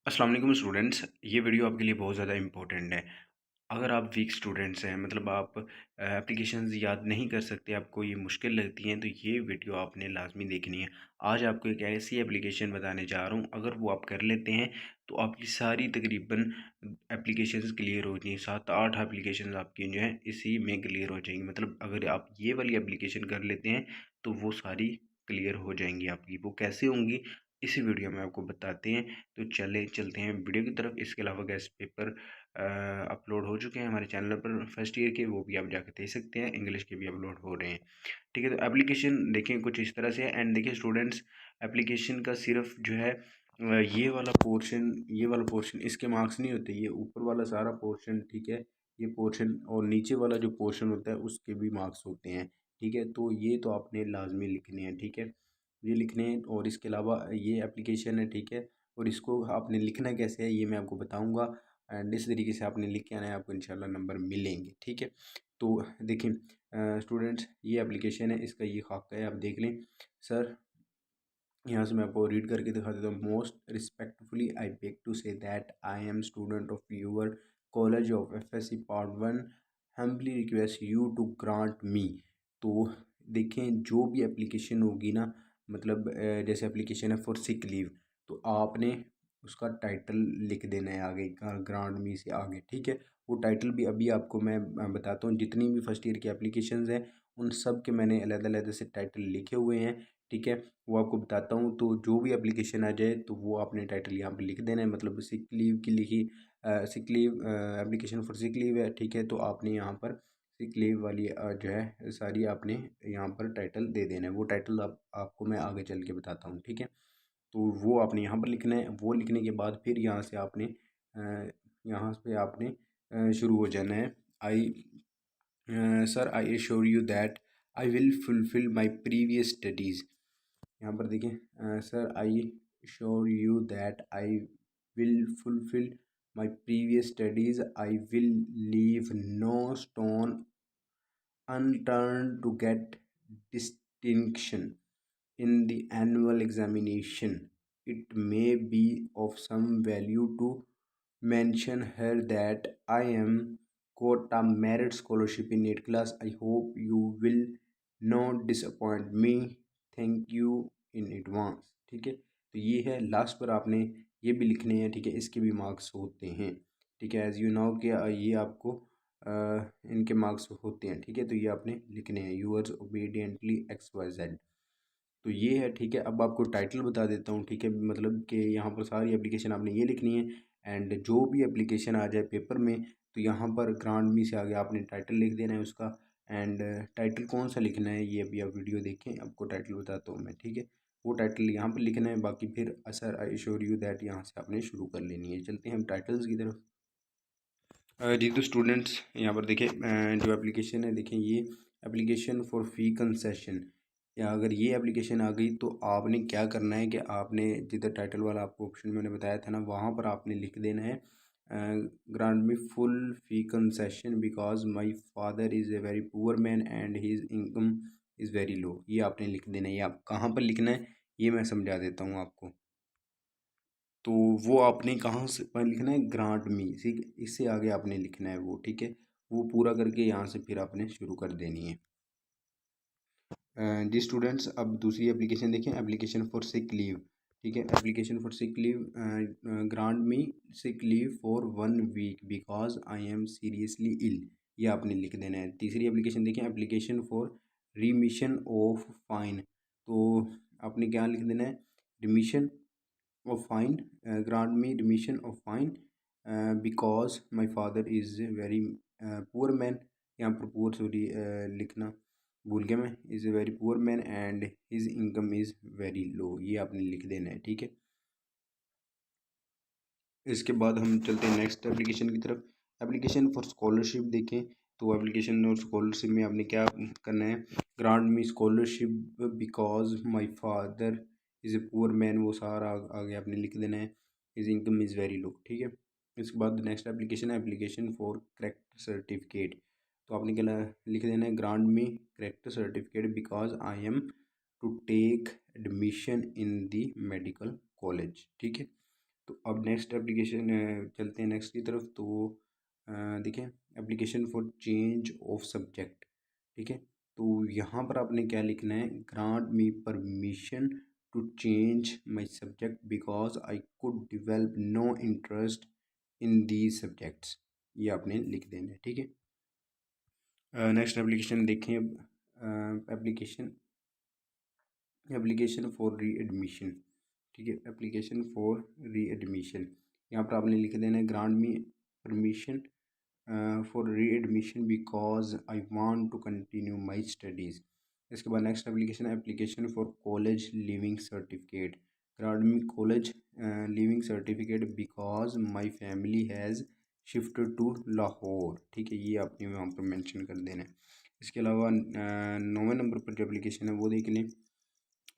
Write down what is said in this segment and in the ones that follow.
अस्सलाम वालेकुम स्टूडेंट्स। ये वीडियो आपके लिए बहुत ज़्यादा इम्पोर्टेंट है। अगर आप वीक स्टूडेंट्स हैं, मतलब आप एप्लीकेशंस याद नहीं कर सकते, आपको ये मुश्किल लगती हैं, तो ये वीडियो आपने लाजमी देखनी है। आज आपको एक ऐसी एप्लीकेशन बताने जा रहा हूँ, अगर वो आप कर लेते हैं तो आपकी सारी तकरीबन एप्लीकेशंस क्लियर हो जाएंगी। 7-8 एप्लीकेशंस आपकी जो है इसी में क्लियर हो जाएंगी। मतलब अगर आप ये वाली एप्लीकेशन कर लेते हैं तो वो सारी क्लियर हो जाएंगी आपकी। वो कैसे होंगी इसी वीडियो में आपको बताते हैं। तो चलते हैं वीडियो की तरफ। इसके अलावा गैस पेपर अपलोड हो चुके हैं हमारे चैनल पर फर्स्ट ईयर के, वो भी आप जाकर देख सकते हैं। इंग्लिश के भी अपलोड हो रहे हैं। ठीक है, तो एप्लीकेशन देखें कुछ इस तरह से है। एंड देखिए स्टूडेंट्स, एप्लीकेशन का सिर्फ जो है ये वाला पोर्शन इसके मार्क्स नहीं होते। ये ऊपर वाला सारा पोर्शन, ठीक है, ये पोर्शन और नीचे वाला जो पोर्शन होता है उसके भी मार्क्स होते हैं। ठीक है, तो ये तो आपने लाजमी लिखने हैं। ठीक है, ये लिखने हैं। और इसके अलावा ये एप्लीकेशन है, ठीक है, और इसको आपने लिखना कैसे है ये मैं आपको बताऊंगा। एंड इस तरीके से आपने लिख के आना है, आपको इंशाल्लाह नंबर मिलेंगे। ठीक है, तो देखिए स्टूडेंट्स, ये एप्लीकेशन है, इसका ये खाका है, आप देख लें। सर, यहाँ से मैं आपको रीड करके दिखा देता हूँ। Most respectfully I beg to say that I am student of your college of FSC part 1, humbly request you to grant me. तो देखें, जो भी एप्लीकेशन होगी ना, मतलब जैसे एप्लीकेशन है फॉर सिक लीव, तो आपने उसका टाइटल लिख देना है आगे, ग्रांट मी से आगे। ठीक है, वो टाइटल भी अभी आपको मैं बताता हूँ। जितनी भी फर्स्ट ईयर की एप्लीकेशंस हैं उन सब के मैंने अलग-अलग से टाइटल लिखे हुए हैं। ठीक है, वो आपको बताता हूँ। तो जो भी एप्लीकेशन आ जाए तो वो आपने टाइटल यहाँ पे लिख देना है। मतलब सिक लीव की लिखी, sick leave application for sick leave है। ठीक है, तो आपने यहाँ पर सिक लीव वाली जो है सारी आपने यहाँ पर टाइटल दे देना है। वो टाइटल आपको मैं आगे चल के बताता हूँ। ठीक है, तो वो आपने यहाँ पर लिखना है। वो लिखने के बाद फिर यहाँ से आपने यहाँ पे आपने शुरू हो जाना है। I sir, I assure you that I will fulfil my previous studies. यहाँ पर देखें, sir I sure you that I will fulfil my previous studies, I will leave no stone unturned to get distinction in the annual examination. It may be of some value to mention here that I am got a merit scholarship in 8th class. I hope you will not disappoint me. Thank you in advance. ठीक है, तो ये है last पर आपने ये भी लिखने हैं। ठीक है, इसके भी मार्क्स होते हैं। ठीक है, एज यू नो कि ये आपको इनके मार्क्स होते हैं। ठीक है, तो ये आपने लिखने हैं, यूअर्स ओबीडियंटली XYZ। तो ये है। ठीक है, अब आपको टाइटल बता देता हूँ। ठीक है, मतलब कि यहाँ पर सारी एप्लीकेशन आपने ये लिखनी है। एंड जो भी एप्लीकेशन आ जाए पेपर में तो यहाँ पर ग्रांड मी से आगे आपने टाइटल लिख देना है उसका। एंड टाइटल कौन सा लिखना है ये अभी आप वीडियो देखें, आपको टाइटल बताता हूँ मैं। ठीक है, वो टाइटल यहाँ पर लिखना है। बाकी फिर sir I sure you that यहाँ से आपने शुरू कर लेनी है। चलते हैं हम टाइटल्स की तरफ। जी, तो स्टूडेंट्स यहाँ पर देखिए, जो एप्लीकेशन है, देखें ये एप्लीकेशन फॉर फ़ी कंसेशन। या अगर ये एप्लीकेशन आ गई तो आपने क्या करना है कि आपने जिधर टाइटल वाला आपको ऑप्शन मैंने बताया था ना, वहाँ पर आपने लिख देना है grant me full fee concession because my father is a very poor man and his income is very लो। ये आपने लिख देना है। ये आप कहाँ पर लिखना है ये मैं समझा देता हूँ आपको। तो वो आपने कहाँ से पर लिखना है, ग्रांट मी, ठीक है, इससे आगे आपने लिखना है वो। ठीक है, वो पूरा करके यहाँ से फिर आपने शुरू कर देनी है। जी स्टूडेंट्स, अब दूसरी एप्लीकेशन देखें, एप्लीकेशन फॉर सिक लीव। ठीक है, application for sick leave, grant me sick leave for 1 week because I am seriously ill. ये आपने लिख देना है। तीसरी एप्लीकेशन देखें, application for remission of fine. तो आपने क्या लिख देना है, remission of fine, grant me remission of fine because my father is a very poor man। यहाँ पर poor सॉरी लिखना भूल गया मैं, is a very poor man and his income is very लो। ये आपने लिख देना है। ठीक है, इसके बाद हम चलते हैं नेक्स्ट एप्लीकेशन की तरफ। एप्लीकेशन फॉर स्कॉलरशिप देखें, तो एप्लीकेशन और स्कॉलरशिप में आपने क्या करना है, grant me scholarship because my father is a poor man, वो सारा आगे आपने लिख देना है। His income is very low. ठीक है, इसके बाद नेक्स्ट एप्लीकेशन है एप्लीकेशन फॉर करेक्टर सर्टिफिकेट। तो आपने क्या लिख देना है, grant me character certificate because I am to take admission in the medical college. ठीक है, तो अब नेक्स्ट एप्लीकेशन चलते हैं नेक्स्ट की तरफ। तो देखिए, application for change of subject, ठीक है। तो यहाँ पर आपने क्या लिखना है, grant me permission to change my subject because I could develop no interest in these subjects, ये आपने लिख देना है, ठीक है। नेक्स्ट एप्लीकेशन देखें अब। एप्लीकेशन एप्लीकेशन फॉर री एडमिशन, ठीक है। एप्लीकेशन फॉर री एडमिशन, यहाँ पर आपने लिख देना है grant me permission for readmission because I want to continue my studies. इसके बाद next application, application for college leaving certificate, grant me college leaving certificate because my family has shifted to Lahore, ठीक है। ये आपने वहाँ पर mention कर देना है। इसके अलावा 9वें नंबर पर जो एप्लीकेशन है वो देख लें,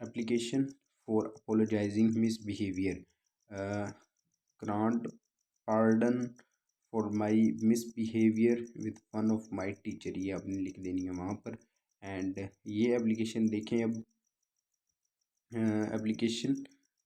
application for apologising misbehaviour, grant pardon for my misbehaviour with one of my teacher, ये आपने लिख देनी है वहाँ पर। एंड ये एप्लीकेशन देखें अब। एप्लीकेशन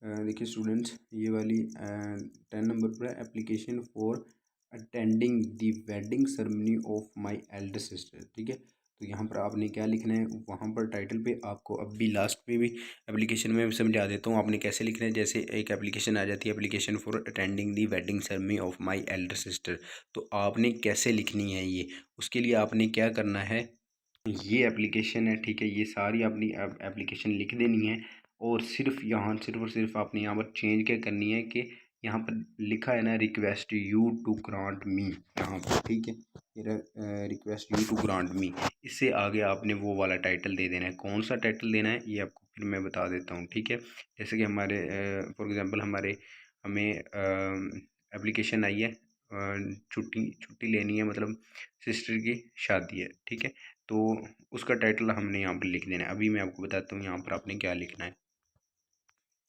देखिए स्टूडेंट्स, ये वाली 10 नंबर पर है, application for attending the wedding ceremony of my Elder sister, ठीक है। तो यहाँ पर आपने क्या लिखना है, वहाँ पर टाइटल पे आपको अब भी लास्ट में भी एप्लीकेशन में समझा देता हूँ आपने कैसे लिखना है। जैसे एक एप्लीकेशन आ जाती है, application for attending the wedding ceremony of my Elder sister, तो आपने कैसे लिखनी है ये, उसके लिए आपने क्या करना है, ये एप्लीकेशन है, ठीक है। ये सारी अपनी एप्लीकेशन लिख देनी है और सिर्फ और सिर्फ आपने यहाँ पर चेंज क्या करनी है कि यहाँ पर लिखा है ना, request you to grant me, यहाँ पर, ठीक है। Request you to grant me, इससे आगे आपने वो वाला टाइटल दे देना है। कौन सा टाइटल देना है ये आपको फिर मैं बता देता हूँ, ठीक है। जैसे कि हमारे फॉर एग्ज़ाम्पल हमें एप्लीकेशन आई है, छुट्टी छुट्टी लेनी है, मतलब सिस्टर की शादी है, ठीक है। तो उसका टाइटल हमने यहाँ पर लिख देना है। अभी मैं आपको बताता हूँ यहाँ पर आपने क्या लिखना है।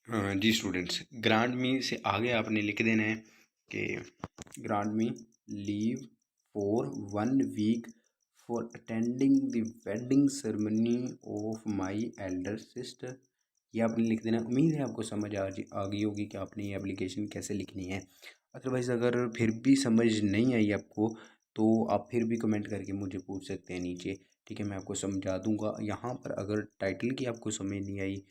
हाँ जी स्टूडेंट्स, ग्रांट मी से आगे आपने लिख देना है कि grant me leave for 1 week for attending the wedding ceremony of my elder sister, ये आपने लिख देना है। उम्मीद है आपको समझ आ गई होगी कि आपने ये एप्लीकेशन कैसे लिखनी है। अदरवाइज़ अगर फिर भी समझ नहीं आई आपको तो आप फिर भी कमेंट करके मुझे पूछ सकते हैं नीचे, ठीक है। मैं आपको समझा दूंगा। यहाँ पर अगर टाइटल की आपको समझ नहीं आई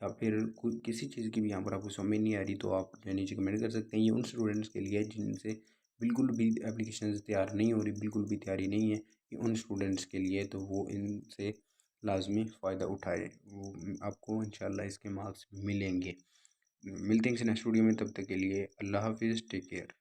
या फिर कोई किसी चीज़ की भी यहाँ पर आपको समझ नहीं आ रही तो आप जो नीचे कमेंट कर सकते हैं। ये उन स्टूडेंट्स के लिए है जिनसे बिल्कुल भी एप्लीकेशन तैयार नहीं हो रही, बिल्कुल भी तैयारी नहीं है, ये उन स्टूडेंट्स के लिए, तो वो इनसे लाजमी फ़ायदा उठाए, वो आपको इंशाल्लाह इसके मार्क्स मिलेंगे। मिलते हैं किसी नेक्स्ट वीडियो में, तब तक के लिए अल्लाह हाफिज़, टेक केयर।